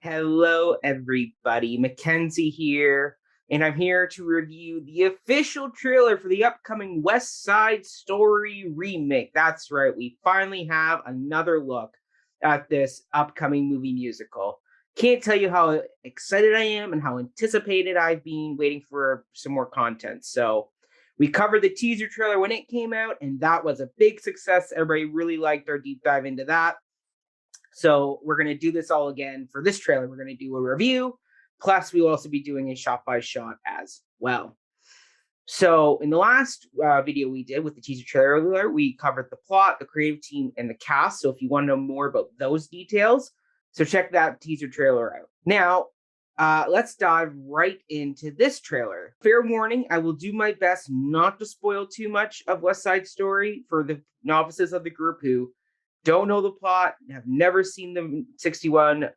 Hello, everybody. Mackenzie here, and I'm here to review the official trailer for the upcoming West Side Story remake. That's right, we finally have another look at this upcoming movie musical. Can't tell you how excited I am and how anticipated I've been waiting for some more content. So, we covered the teaser trailer when it came out, and that was a big success. Everybody really liked our deep dive into that. So we're going to do this all again for this trailer. We're going to do a review. Plus, we will also be doing a shot by shot as well. So in the last video we did with the teaser trailer, we covered the plot, the creative team, and the cast. So if you want to know more about those details, so check that teaser trailer out. Now, let's dive right into this trailer. Fair warning, I will do my best not to spoil too much of West Side Story for the novices of the group who don't know the plot, have never seen the 61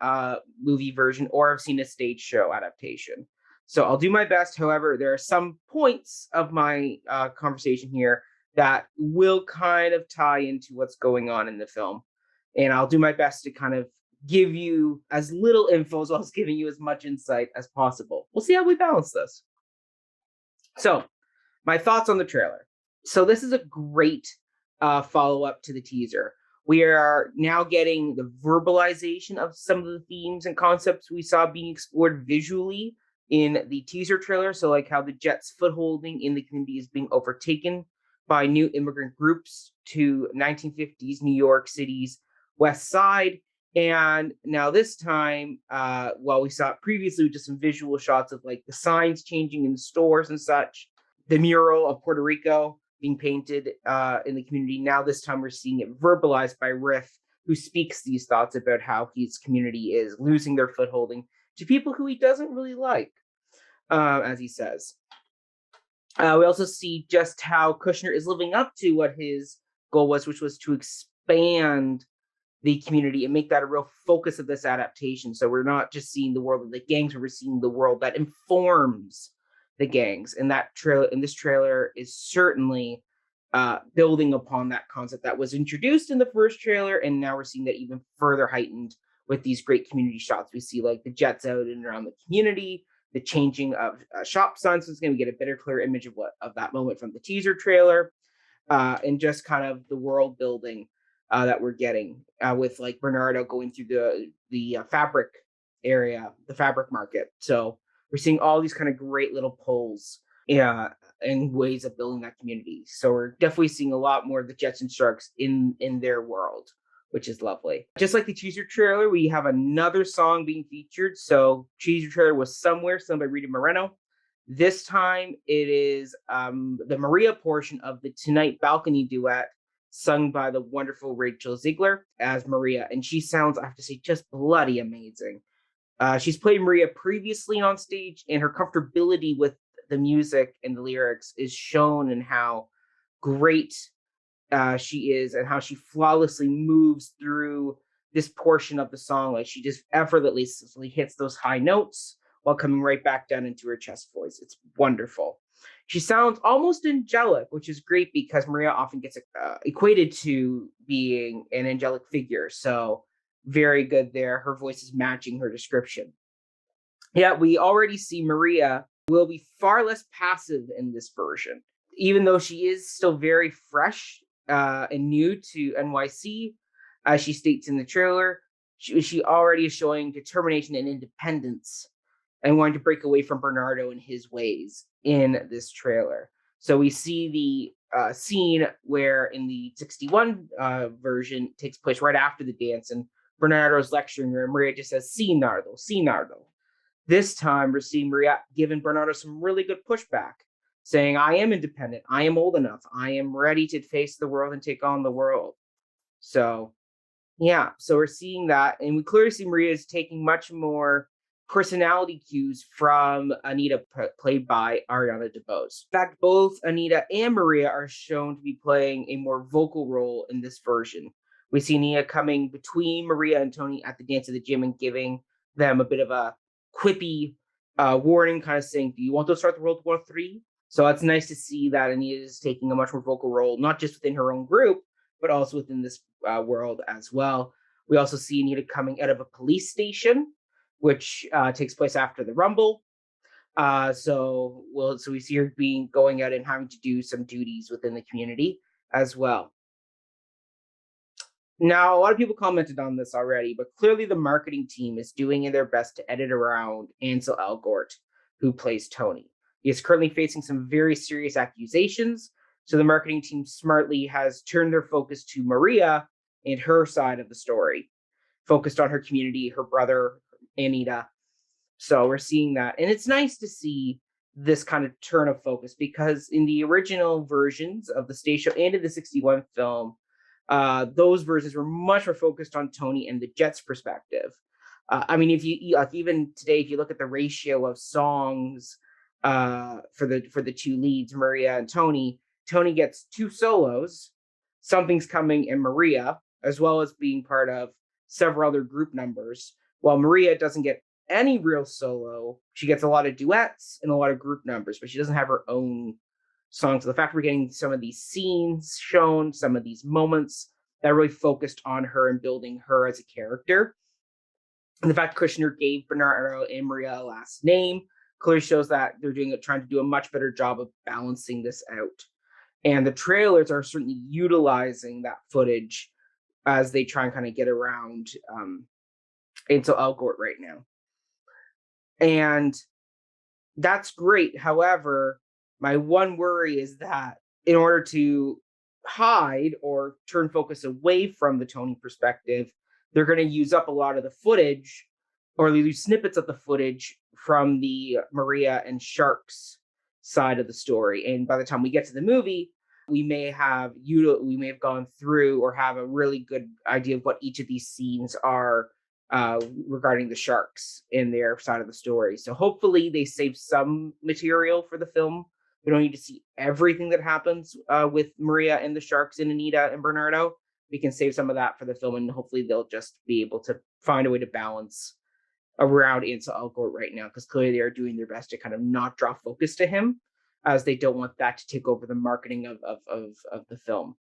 movie version, or have seen a stage show adaptation. So I'll do my best. However, there are some points of my conversation here that will kind of tie into what's going on in the film. And I'll do my best to kind of give you as little info as well as giving you as much insight as possible. We'll see how we balance this. So, my thoughts on the trailer. So this is a great follow-up to the teaser. We are now getting the verbalization of some of the themes and concepts we saw being explored visually in the teaser trailer. So, like how the Jets' footholding in the community is being overtaken by new immigrant groups to 1950s New York City's West Side. And now this time, while we saw it previously with just some visual shots of like the signs changing in the stores and such, the mural of Puerto Rico being painted in the community. Now this time we're seeing it verbalized by Riff, who speaks these thoughts about how his community is losing their footholding to people who he doesn't really like, as he says. We also see just how Kushner is living up to what his goal was, which was to expand the community and make that a real focus of this adaptation. So we're not just seeing the world of the gangs, but we're seeing the world that informs the gangs. And that trailer in this trailer is certainly building upon that concept that was introduced in the first trailer, and now we're seeing that even further heightened with these great community shots. We see like the Jets out and around the community, the changing of shop signs. So it's going to get a better, clear image of that moment from the teaser trailer, and just kind of the world building that we're getting with like Bernardo going through the fabric area, the fabric market. So we're seeing all these kind of great little pulls and ways of building that community. So we're definitely seeing a lot more of the Jets and Sharks in their world, which is lovely. Just like the teaser trailer, we have another song being featured. So teaser trailer was Somewhere, sung by Rita Moreno. This time it is the Maria portion of the Tonight Balcony duet, sung by the wonderful Rachel Ziegler as Maria. And she sounds, I have to say, just bloody amazing. She's played Maria previously on stage, and her comfortability with the music and the lyrics is shown in how great she is and how she flawlessly moves through this portion of the song. Like she just effortlessly hits those high notes while coming right back down into her chest voice. It's wonderful. She sounds almost angelic, which is great because Maria often gets equated to being an angelic figure. So very good there. Her voice is matching her description. Yeah, we already see Maria will be far less passive in this version. Even though she is still very fresh and new to NYC, as she states in the trailer, she already is showing determination and independence and wanting to break away from Bernardo and his ways in this trailer. So we see the scene where in the 61 version takes place right after the dance, and Bernardo's lecturing her, and Maria just says, "Si, Nardo, si, Nardo." This time, we're seeing Maria giving Bernardo some really good pushback, saying, "I am independent. I am old enough. I am ready to face the world and take on the world." So, yeah, so we're seeing that, and we clearly see Maria is taking much more personality cues from Anita, played by Ariana DeBose. In fact, both Anita and Maria are shown to be playing a more vocal role in this version. We see Nia coming between Maria and Tony at the dance at the gym and giving them a bit of a quippy warning, kind of saying, "Do you want to start the World War III?" So it's nice to see that Anita is taking a much more vocal role, not just within her own group, but also within this world as well. We also see Anita coming out of a police station which takes place after the Rumble. So we see her going out and having to do some duties within the community as well. Now, a lot of people commented on this already, but clearly the marketing team is doing their best to edit around Ansel Elgort, who plays Tony. He is currently facing some very serious accusations, so the marketing team smartly has turned their focus to Maria and her side of the story, focused on her community, her brother, Anita. So we're seeing that. And it's nice to see this kind of turn of focus because in the original versions of the stage show and in the 61 film, those versions were much more focused on Tony and the Jets' perspective. I mean, if you like, even today, if you look at the ratio of songs for the two leads, Maria and Tony, Tony gets two solos, Something's Coming and Maria, as well as being part of several other group numbers, while Maria doesn't get any real solo. She gets a lot of duets and a lot of group numbers, but she doesn't have her own songs. So the fact we're getting some of these scenes shown, some of these moments that really focused on her and building her as a character. And the fact Kushner gave Bernardo and Maria a last name clearly shows that they're trying to do a much better job of balancing this out. And the trailers are certainly utilizing that footage as they try and kind of get around Ansel Elgort right now. And that's great. However, my one worry is that in order to hide or turn focus away from the Tony perspective, they're going to use up a lot of the footage, or they use snippets of the footage from the Maria and Sharks side of the story. And by the time we get to the movie, we may have gone through or have a really good idea of what each of these scenes are regarding the Sharks in their side of the story. So hopefully they save some material for the film. We don't need to see everything that happens with Maria and the Sharks and Anita and Bernardo. We can save some of that for the film, and hopefully they'll just be able to find a way to balance around Ansel Elgort right now, because clearly they are doing their best to kind of not draw focus to him, as they don't want that to take over the marketing of the film.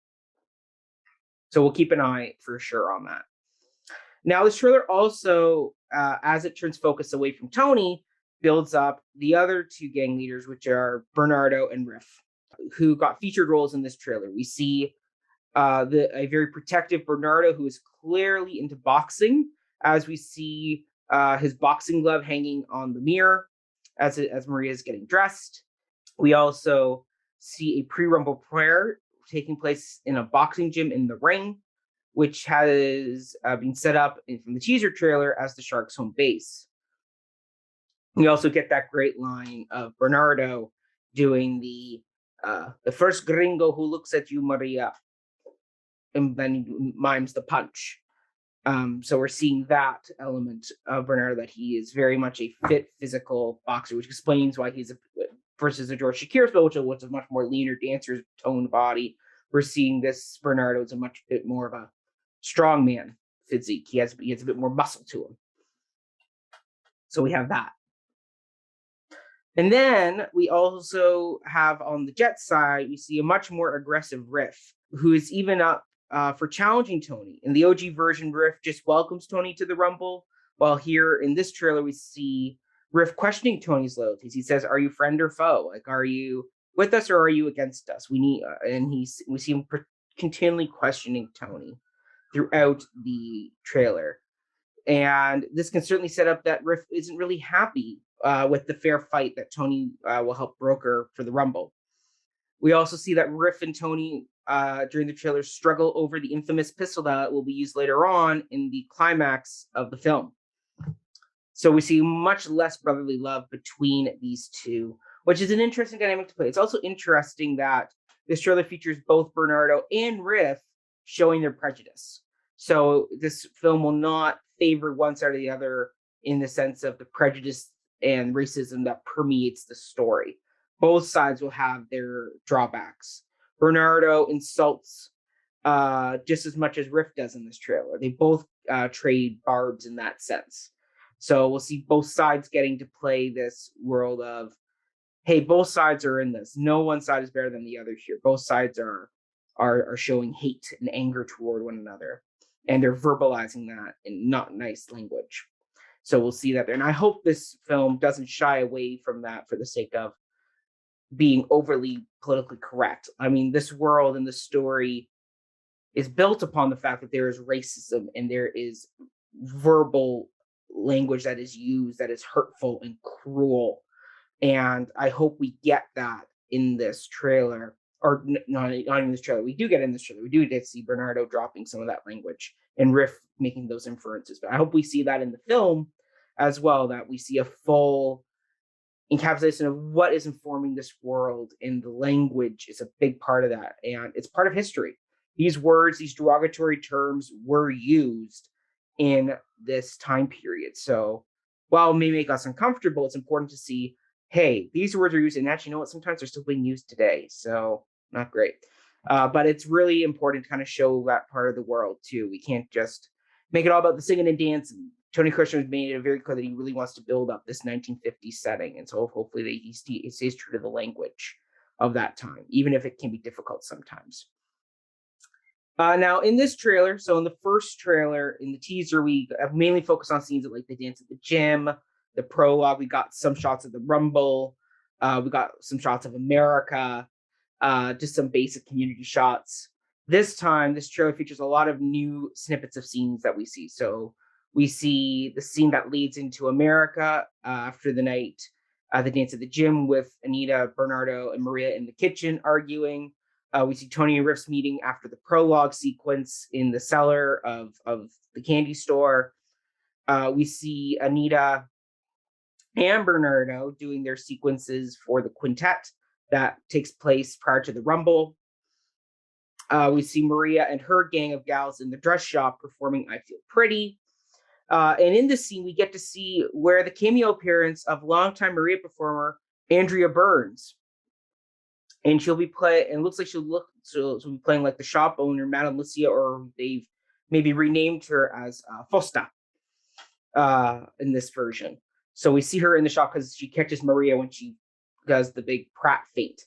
So we'll keep an eye for sure on that. Now, this trailer also, as it turns focus away from Tony, builds up the other two gang leaders, which are Bernardo and Riff, who got featured roles in this trailer. We see a very protective Bernardo, who is clearly into boxing, as we see his boxing glove hanging on the mirror as Maria is getting dressed. We also see a pre-rumble prayer taking place in a boxing gym in the ring, which has been set up from the teaser trailer as the Sharks' home base. We also get that great line of Bernardo doing the first gringo who looks at you, Maria, and then he mimes the punch. So we're seeing that element of Bernardo, that he is very much a fit physical boxer, which explains why he's versus the George Shakir spell, which was a much more leaner dancer's toned body. We're seeing this Bernardo is a much bit more of a strongman physique. He has a bit more muscle to him. So we have that. And then we also have on the Jet side, we see a much more aggressive Riff, who is even up for challenging Tony. In the OG version, Riff just welcomes Tony to the Rumble, while here in this trailer, we see Riff questioning Tony's loyalties. He says, "Are you friend or foe? Like, are you with us or are you against us? We need." We see him continually questioning Tony throughout the trailer. And this can certainly set up that Riff isn't really happy with the fair fight that Tony will help broker for the Rumble. We also see that Riff and Tony during the trailer struggle over the infamous pistol that will be used later on in the climax of the film. So we see much less brotherly love between these two, which is an interesting dynamic to play. It's also interesting that this trailer features both Bernardo and Riff showing their prejudice. So this film will not favor one side or the other in the sense of the prejudice and racism that permeates the story. Both sides will have their drawbacks. Bernardo insults just as much as Riff does in this trailer. They both trade barbs in that sense. So we'll see both sides getting to play this world of, hey, both sides are in this. No one side is better than the other here. Both sides are showing hate and anger toward one another, and they're verbalizing that in not nice language. So we'll see that there. And I hope this film doesn't shy away from that for the sake of being overly politically correct. I mean, this world and the story is built upon the fact that there is racism and there is verbal language that is used that is hurtful and cruel. And I hope we get that in this trailer, or not in this trailer. We do get in this trailer. We do get to see Bernardo dropping some of that language and Riff making those inferences. But I hope we see that in the film as well, that we see a full encapsulation of what is informing this world, and the language is a big part of that, and it's part of history. These words, these derogatory terms were used in this time period. So while it may make us uncomfortable, it's important to see, hey, these words are used, and actually, you know what, sometimes they're still being used today. So not great. But it's really important to kind of show that part of the world too. We can't just make it all about the singing and dancing. Tony Kushner has made it very clear that he really wants to build up this 1950s setting, and so hopefully that he stays true to the language of that time, even if it can be difficult sometimes. Now, in this trailer, so in the first trailer, in the teaser, we have mainly focused on scenes of like the dance at the gym, the prologue. We got some shots of the Rumble. We got some shots of America, just some basic community shots. This time, this trailer features a lot of new snippets of scenes that we see. So we see the scene that leads into America after the night, the dance at the gym with Anita, Bernardo, and Maria in the kitchen arguing. We see Tony and Riff's meeting after the prologue sequence in the cellar of the candy store. We see Anita and Bernardo doing their sequences for the quintet that takes place prior to the Rumble. We see Maria and her gang of gals in the dress shop performing I Feel Pretty. And in this scene, we get to see where the cameo appearance of longtime Maria performer Andrea Burns. And she'll be playing, and it looks like she'll be playing like the shop owner, Madame Lucia, or they've maybe renamed her as Fosta in this version. So we see her in the shop because she catches Maria when she does the big Pratt feint.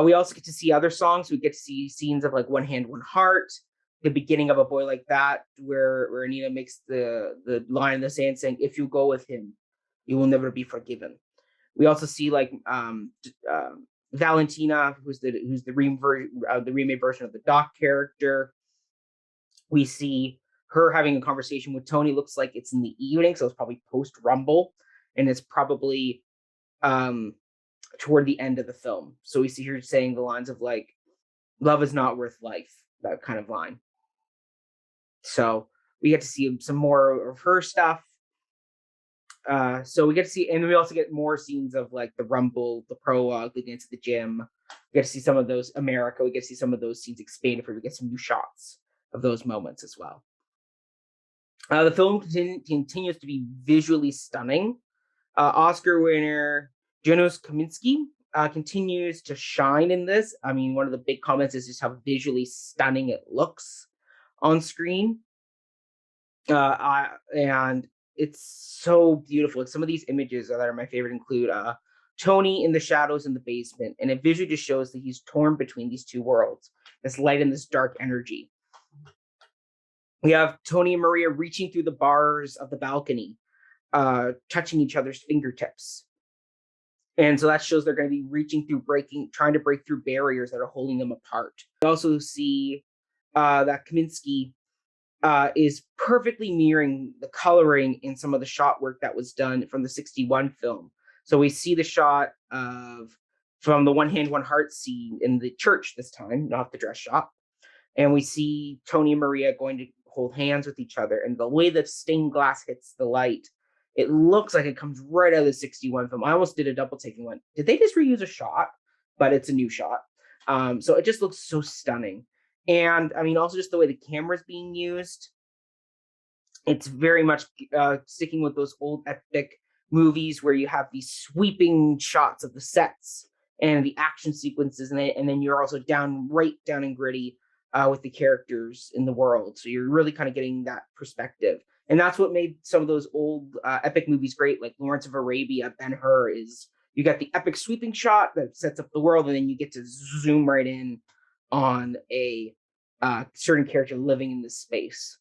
We also get to see other songs. We get to see scenes of like One Hand, One Heart, the beginning of A Boy Like That, where Anita makes the line in the sand saying, "If you go with him, you will never be forgiven." We also see like Valentina, who's the remade version of the Doc character. We see her having a conversation with Tony. Looks like it's in the evening, so it's probably post Rumble, and it's probably toward the end of the film. So we see her saying the lines of like, "Love is not worth life," that kind of line. So we get to see some more of her stuff. So we get to see, and we also get more scenes of like the Rumble, the prologue, the dance at the gym. We get to see some of those America. We get to see some of those scenes expanded for. We get some new shots of those moments as well. The film continues to be visually stunning. Oscar winner Janusz Kaminski continues to shine in this. I mean, one of the big comments is just how visually stunning it looks on screen. And it's so beautiful. Like some of these images that are my favorite include Tony in the shadows in the basement, and it visually just shows that he's torn between these two worlds, this light and this dark energy. We have Tony and Maria reaching through the bars of the balcony, touching each other's fingertips. And so that shows they're going to be reaching through, trying to break through barriers that are holding them apart. We also see that Kaminski is perfectly mirroring the coloring in some of the shot work that was done from the 61 film. So we see the shot from the One Hand, One Heart scene in the church this time, not the dress shop. And we see Tony and Maria going to hold hands with each other. And the way that stained glass hits the light, it looks like it comes right out of the 61 film. I almost did a double take and went, did they just reuse a shot? But it's a new shot. So it just looks so stunning. And I mean, also just the way the camera's being used, it's very much sticking with those old epic movies where you have these sweeping shots of the sets and the action sequences, and then you're also right down and gritty with the characters in the world. So you're really kind of getting that perspective. And that's what made some of those old epic movies great, like Lawrence of Arabia, Ben-Hur, is you got the epic sweeping shot that sets up the world, and then you get to zoom right in on a certain character living in this space.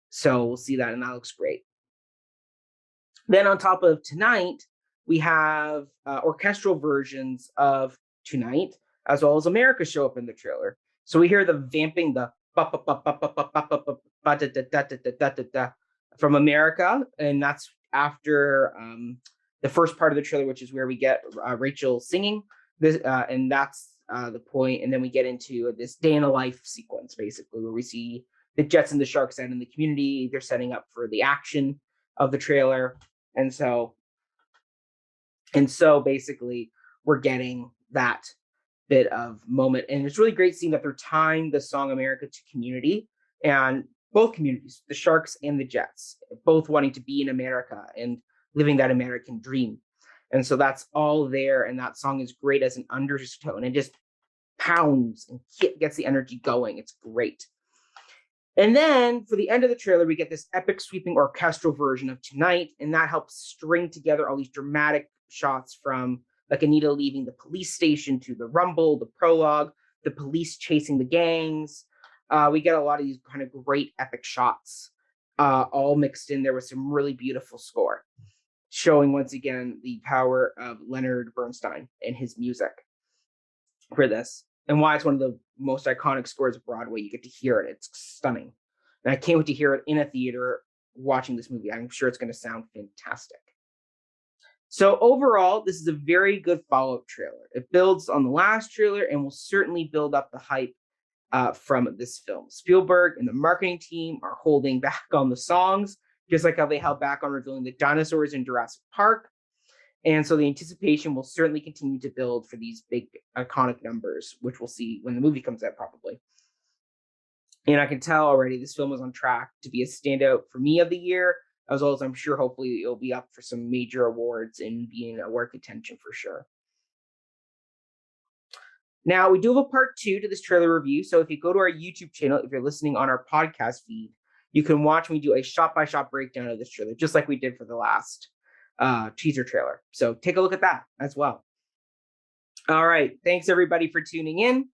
So we'll see that, and that looks great. Then on top of Tonight, we have orchestral versions of Tonight, as well as America show up in the trailer. So we hear the vamping, the from America, and that's after the first part of the trailer, which is where we get Rachel singing this, and that's the point. And then we get into this day in a life sequence, basically, where we see the Jets and the Sharks out in the community. They're setting up for the action of the trailer, and so basically we're getting that bit of moment, and it's really great seeing that they're tying the song America to community, and both communities, the Sharks and the Jets, both wanting to be in America and living that American dream. And so that's all there, and that song is great as an undertone and just pounds and gets the energy going. It's great. And then for the end of the trailer, we get this epic sweeping orchestral version of Tonight, and that helps string together all these dramatic shots from like Anita leaving the police station to the rumble, the prologue, the police chasing the gangs. We get a lot of these kind of great epic shots, all mixed in there with some really beautiful score, showing once again the power of Leonard Bernstein and his music for this, and why it's one of the most iconic scores of Broadway. You get to hear it. It's stunning. And I can't wait to hear it in a theater watching this movie. I'm sure it's going to sound fantastic. So overall, this is a very good follow-up trailer. It builds on the last trailer and will certainly build up the hype from this film. Spielberg and the marketing team are holding back on the songs, just like how they held back on revealing the dinosaurs in Jurassic Park. And so the anticipation will certainly continue to build for these big iconic numbers, which we'll see when the movie comes out probably. And I can tell already this film is on track to be a standout for me of the year, as well as I'm sure hopefully it'll be up for some major awards and be in award contention for sure. Now, we do have a part 2 to this trailer review. So if you go to our YouTube channel, if you're listening on our podcast feed, you can watch me do a shot-by-shot breakdown of this trailer, just like we did for the last teaser trailer. So take a look at that as well. All right. Thanks, everybody, for tuning in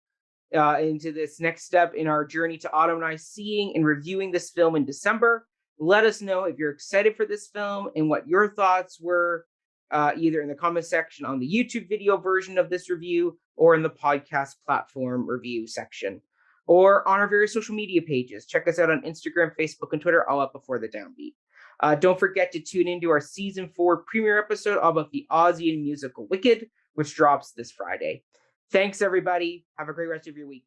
into this next step in our journey to Autumn and I seeing and reviewing this film in December. Let us know if you're excited for this film and what your thoughts were, either in the comment section on the YouTube video version of this review or in the podcast platform review section, or on our various social media pages. Check us out on Instagram, Facebook, and Twitter, all up Before the Downbeat. Don't forget to tune into our season 4 premiere episode all about the Aussian musical Wicked, which drops this Friday. Thanks, everybody. Have a great rest of your week.